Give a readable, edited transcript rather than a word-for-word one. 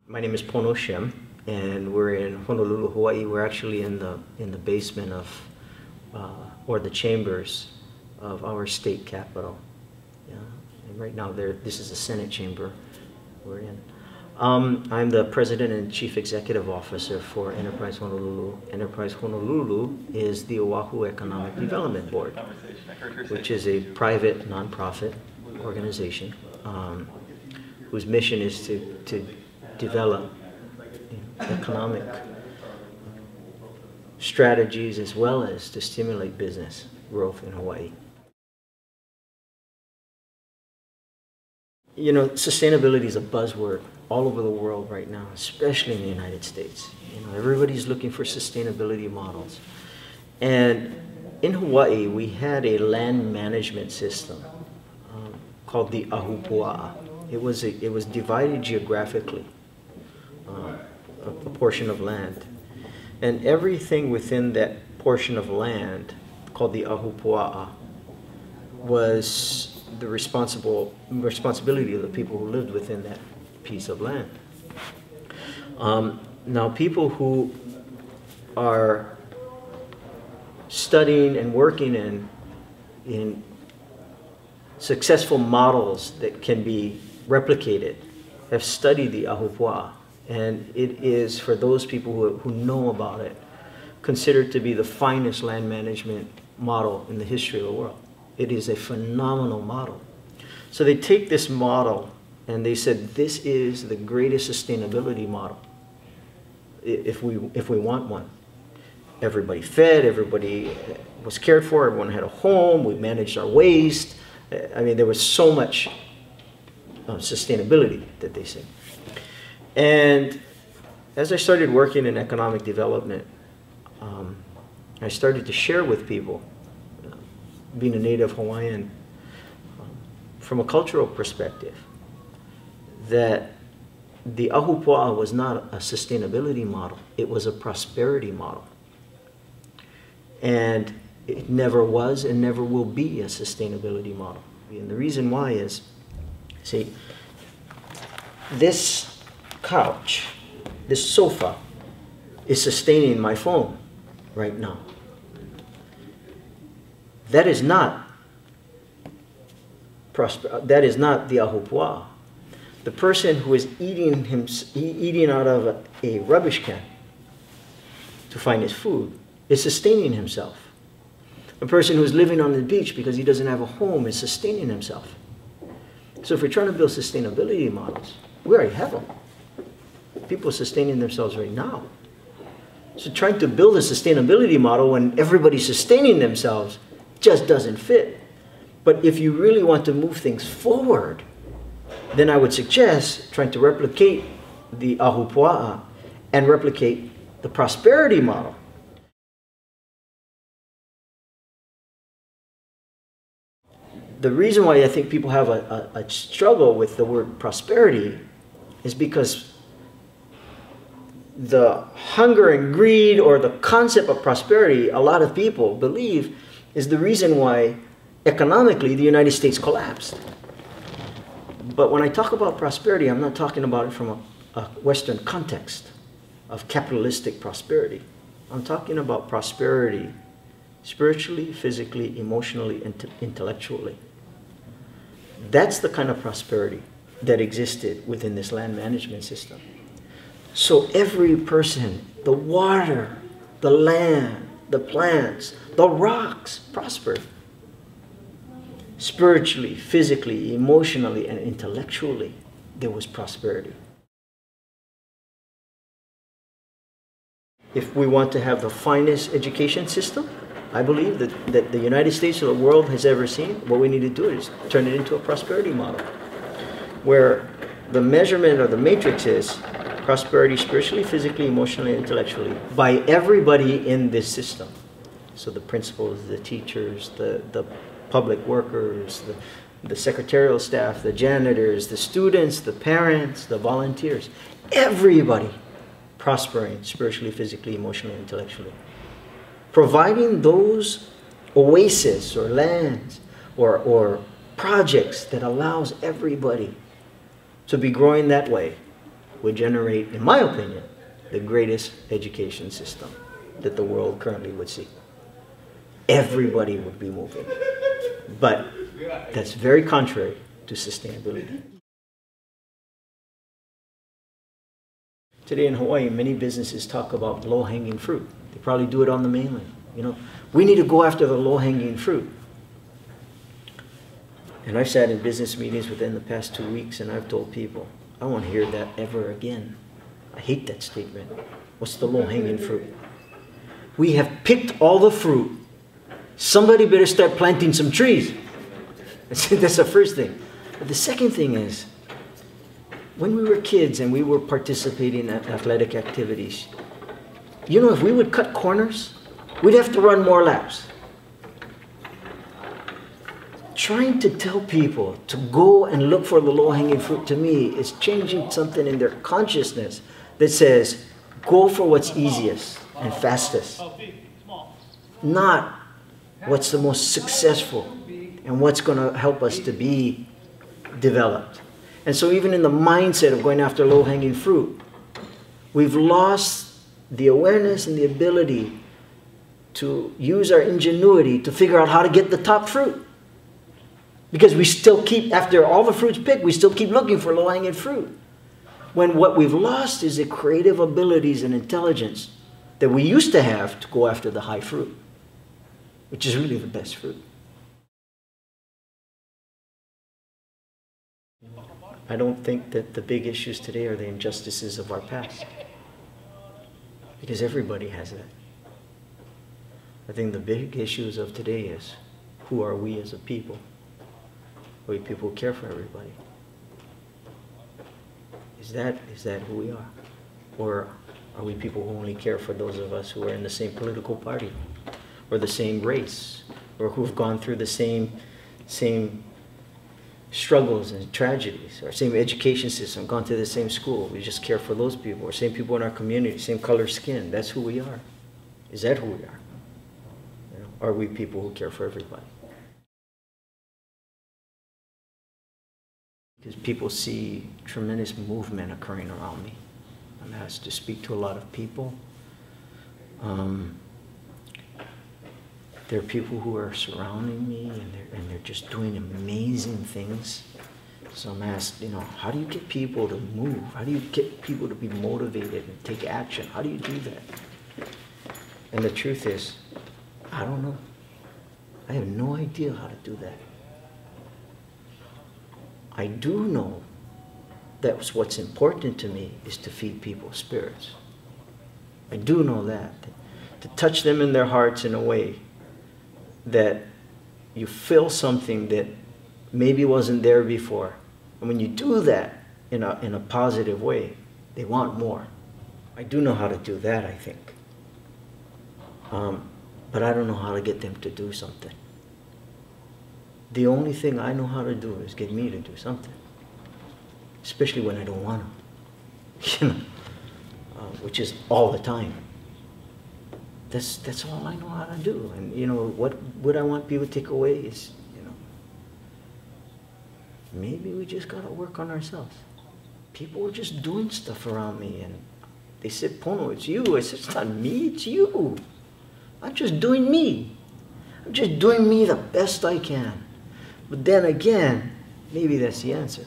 My name is Pono Shim, and we're in Honolulu, Hawaii. We're actually in the basement of, or the chambers of our state capitol. Yeah. And right now, this is the Senate chamber we're in. I'm the President and Chief Executive Officer for Enterprise Honolulu. Enterprise Honolulu is the Oahu Economic Development Board, which is a private nonprofit organization whose mission is to develop economic strategies as well as to stimulate business growth in Hawaii. You know, sustainability is a buzzword all over the world right now, especially in the United States. You know, everybody's looking for sustainability models. And in Hawaii, we had a land management system called the Ahupua'a. It was divided geographically, a portion of land. And everything within that portion of land, called the Ahupua'a, was the responsibility of the people who lived within that piece of land. Now, people who are studying and working in successful models that can be replicated have studied the Ahupua'a, and it is, for those people who know about it, considered to be the finest land management model in the history of the world. It is a phenomenal model. So they take this model and they said, this is the greatest sustainability model if we want one. Everybody fed, everybody was cared for, everyone had a home, we managed our waste. I mean, there was so much sustainability that they said. And as I started working in economic development, I started to share with people, being a native Hawaiian, from a cultural perspective, that the Ahupua'a was not a sustainability model, it was a prosperity model. And it never was and never will be a sustainability model. And the reason why is, see, this couch, this sofa, is sustaining my phone right now. That is not that is not the Ahupua'a. The person who is eating out of a rubbish can to find his food is sustaining himself. A person who is living on the beach because he doesn't have a home is sustaining himself. So if we're trying to build sustainability models, we already have them. People are sustaining themselves right now. So trying to build a sustainability model when everybody's sustaining themselves just doesn't fit. But if you really want to move things forward, then I would suggest trying to replicate the Ahupua'a and replicate the prosperity model. The reason why I think people have a struggle with the word prosperity is because the hunger and greed, or the concept of prosperity, a lot of people believe is the reason why economically the United States collapsed. But when I talk about prosperity, I'm not talking about it from a Western context of capitalistic prosperity. I'm talking about prosperity spiritually, physically, emotionally, and intellectually. That's the kind of prosperity that existed within this land management system. So every person, the water, the land, the plants, the rocks prospered. Spiritually, physically, emotionally, and intellectually, there was prosperity. If we want to have the finest education system, I believe that the United States or the world has ever seen, what we need to do is turn it into a prosperity model, where the measurement or the matrix is prosperity spiritually, physically, emotionally, and intellectually by everybody in this system. So the principals, the teachers, the public workers, the secretarial staff, the janitors, the students, the parents, the volunteers, everybody prospering spiritually, physically, emotionally, intellectually. Providing those oases or lands or projects that allows everybody to be growing that way would generate, in my opinion, the greatest education system that the world currently would see. Everybody would be moving. But that's very contrary to sustainability. Today in Hawaii, many businesses talk about low-hanging fruit. They probably do it on the mainland. You know, we need to go after the low-hanging fruit. And I've sat in business meetings within the past 2 weeks and I've told people, I won't hear that ever again. I hate that statement. What's the low-hanging fruit? We have picked all the fruit. Somebody better start planting some trees. That's the first thing. But the second thing is, when we were kids and we were participating in athletic activities, you know, if we would cut corners, we'd have to run more laps. Trying to tell people to go and look for the low-hanging fruit, to me, is changing something in their consciousness that says, go for what's easiest and fastest. Not what's the most successful and what's going to help us to be developed. And so even in the mindset of going after low-hanging fruit, we've lost the awareness and the ability to use our ingenuity to figure out how to get the top fruit. Because we still keep, after all the fruit's picked, we still keep looking for low-hanging fruit. When what we've lost is the creative abilities and intelligence that we used to have to go after the high fruit, which is really the best fruit. I don't think that the big issues today are the injustices of our past, because everybody has that. I think the big issues of today is, who are we as a people? Are we people who care for everybody? Is that who we are? Or are we people who only care for those of us who are in the same political party, or the same race, or who've gone through the same struggles and tragedies, or same education system, gone to the same school? We just care for those people, or same people in our community, same color skin. That's who we are. Is that who we are? You know, are we people who care for everybody? Because people see tremendous movement occurring around me. I'm asked to speak to a lot of people. There are people who are surrounding me, and they're just doing amazing things. So I'm asked, you know, how do you get people to move? How do you get people to be motivated and take action? How do you do that? And the truth is, I don't know. I have no idea how to do that. I do know that what's important to me is to feed people's spirits. I do know that. To touch them in their hearts in a way that you feel something that maybe wasn't there before. And when you do that in a positive way, they want more. I do know how to do that, I think. But I don't know how to get them to do something. The only thing I know how to do is get me to do something, especially when I don't want to, you know, which is all the time. That's all I know how to do. And you know, what I want people to take away is, you know, maybe we just gotta work on ourselves. People were just doing stuff around me, and they said, "Pono, it's you." I said, "It's not me, it's you. I'm just doing me. I'm just doing me the best I can." But then again, maybe that's the answer.